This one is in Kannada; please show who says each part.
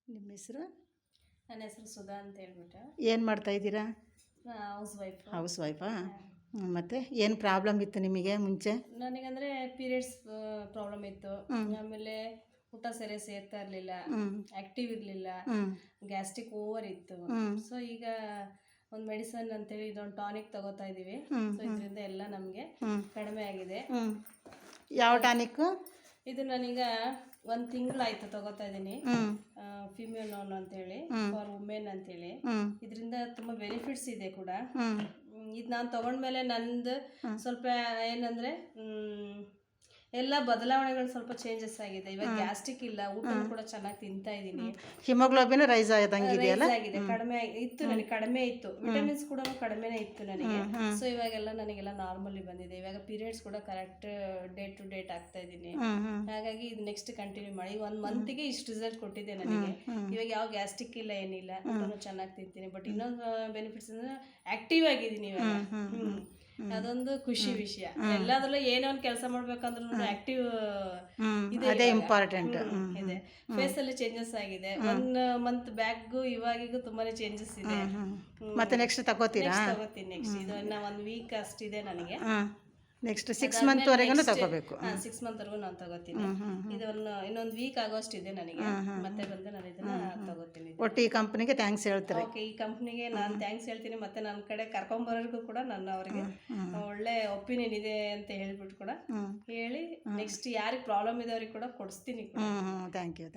Speaker 1: ನಿಮ್ಮ ಹೆಸರು?
Speaker 2: ನನ್ನ ಹೆಸರು ಸುಧಾ ಅಂತ ಹೇಳ್ಬಿಟ್ಟು.
Speaker 1: ಏನು ಮಾಡ್ತಾಯಿದ್ದೀರಾ? ಹೌಸ್ ವೈಫಾ? ಮತ್ತು ಏನು ಪ್ರಾಬ್ಲಮ್ ಇತ್ತು ನಿಮಗೆ ಮುಂಚೆ?
Speaker 2: ನನಗಂದರೆ ಪೀರಿಯಡ್ಸ್ ಪ್ರಾಬ್ಲಮ್ ಇತ್ತು. ಆಮೇಲೆ ಊಟ ಸರಿ ಸೇರ್ತಾ ಇರಲಿಲ್ಲ, ಆ್ಯಕ್ಟಿವ್ ಇರಲಿಲ್ಲ, ಗ್ಯಾಸ್ಟ್ರಿಕ್ ಓವರ್ ಇತ್ತು. ಸೊ ಈಗ ಒಂದು ಮೆಡಿಸನ್ ಅಂತೇಳಿ ಇದೊಂದು ಟಾನಿಕ್ ತಗೋತಾ ಇದ್ದೀವಿ. ಸೊ ಇದರಿಂದ ಎಲ್ಲ ನಮಗೆ ಕಡಿಮೆ ಆಗಿದೆ.
Speaker 1: ಯಾವ ಟಾನಿಕ್ಕು?
Speaker 2: ಇದು ನಾನೀಗ 1 ತಿಂಗಳಾಯ್ತು ತಗೋತಾ ಇದ್ದೀನಿ. ಫಿಮಿಯೋನೋನ್ ಅಂತೇಳಿ, ಫಾರ್ ವುಮೆನ್ ಅಂತೇಳಿ. ಇದರಿಂದ ತುಂಬ ಬೆನಿಫಿಟ್ಸ್ ಇದೆ ಕೂಡ. ಇದು ನಾನು ತಗೊಂಡ್ಮೇಲೆ ನಂದು ಸ್ವಲ್ಪ ಏನಂದರೆ ಎಲ್ಲ ಬದಲಾವಣೆಗಳು ಸ್ವಲ್ಪ ಚೇಂಜಸ್ ಆಗಿದೆ. ಇವಾಗ ಗ್ಯಾಸ್ಟ್ರಿಕ್ ಇಲ್ಲ, ಊಟ ಕೂಡ ಚೆನ್ನಾಗಿ ತಿಂತಾ ಇದ್ದೀನಿ.
Speaker 1: ಹಿಮೋಗ್ಲೋಬಿನ್ ರೈಸ್ ಆಗಿದೆ,
Speaker 2: ಕಡಿಮೆ ಇತ್ತು, ನನಗೆ ಕಡಿಮೆ ಇತ್ತು. ವಿಟಮಿನ್ಸ್ ಕೂಡ ಕಡಿಮೆನೇ ಇತ್ತು ನನಗೆ. ಸೊ ಇವಾಗೆಲ್ಲ ನನಗೆಲ್ಲ ನಾರ್ಮಲಿ ಬಂದಿದೆ. ಇವಾಗ ಪೀರಿಯಡ್ಸ್ ಕೂಡ ಕರೆಕ್ಟ್ ಡೇಟ್ ಟು ಡೇಟ್ ಆಗ್ತಾ ಇದ್ದೀನಿ. ಹಾಗಾಗಿ ಇದು ನೆಕ್ಸ್ಟ್ ಕಂಟಿನ್ಯೂ ಮಾಡಿ 1 ಮಂತ್ಗೆ ಇಷ್ಟು ರಿಸಲ್ಟ್ ಕೊಟ್ಟಿದೆ ನನಗೆ. ಇವಾಗ ಯಾವ ಗ್ಯಾಸ್ಟ್ರಿಕ್ ಇಲ್ಲ, ಏನಿಲ್ಲ, ಊಟನೂ ಚೆನ್ನಾಗಿ ತಿಂತೀನಿ. ಬಟ್ ಇನ್ನೊಂದು ಬೆನಿಫಿಟ್ಸ್ ಅಂದ್ರೆ ಆಕ್ಟಿವ್ ಆಗಿದ್ದೀನಿ ಇವಾಗ. ಅದೊಂದು ಖುಷಿ ವಿಷಯ. ಎಲ್ಲಾದ್ರಲ್ಲೂ ಏನೋ ಒಂದು ಕೆಲಸ ಮಾಡ್ಬೇಕಂದ್ರೂ ಆಕ್ಟಿವ್
Speaker 1: ಅದೇ ಇಂಪಾರ್ಟೆಂಟ್
Speaker 2: ಇದೆ. ಫೇಸ್ ಅಲ್ಲಿ ಚೇಂಜಸ್ ಆಗಿದೆ. 1 ಮಂತ್ ಬ್ಯಾಕ್ಗೂ ಇವಾಗಿಗೂ ತುಂಬಾನೇ ಚೇಂಜಸ್ ಇದೆ.
Speaker 1: ಮತ್ತೆ ನೆಕ್ಸ್ಟ್ ತಗೋತೀರಾ?
Speaker 2: ತಗೋತೀನಿ ನೆಕ್ಸ್ಟ್. ಇದು ಇನ್ನ 1 ವೀಕ್ ಅಷ್ಟಿದೆ ನನಗೆ.
Speaker 1: ನೆಕ್ಸ್ಟ್ 6 ಮಂತ್ವರೆಗೂ ತಗೋಬೇಕು.
Speaker 2: 6 ಮಂತ್ವರೆಗೂ ನಾನು ತಗೋತೀನಿ. ಇದನ್ನು ಇನ್ನೊಂದು ವೀಕ್ ಆಗೋಷ್ಟಿದೆ ನನಗೆ. ಮತ್ತೆ ಬಂದು ನಾನು ಇದನ್ನ ತಗೋತೀನಿ.
Speaker 1: ಒಟ್ಟು ಈ ಕಂಪ್ನಿಗೆ ಥ್ಯಾಂಕ್ಸ್ ಹೇಳ್ತಾರೆ.
Speaker 2: ಓಕೆ, ಈ ಕಂಪ್ನಿಗೆ ನಾನು ಥ್ಯಾಂಕ್ಸ್ ಹೇಳ್ತೀನಿ. ಮತ್ತೆ ನನ್ನ ಕಡೆ ಕರ್ಕೊಂಬರೋರ್ಗೂ ಕೂಡ ನಾನು ಅವ್ರಿಗೆ ಒಳ್ಳೆ ಒಪಿನಿಯನ್ ಇದೆ ಅಂತ ಹೇಳ್ಬಿಟ್ಟು ಕೂಡ ಹೇಳಿ ನೆಕ್ಸ್ಟ್ ಯಾರಿಗೆ ಪ್ರಾಬ್ಲಮ್ ಇದೆ ಅವ್ರಿಗೆ ಕೂಡ ಕೊಡಿಸ್ತೀನಿ.
Speaker 1: Thank you.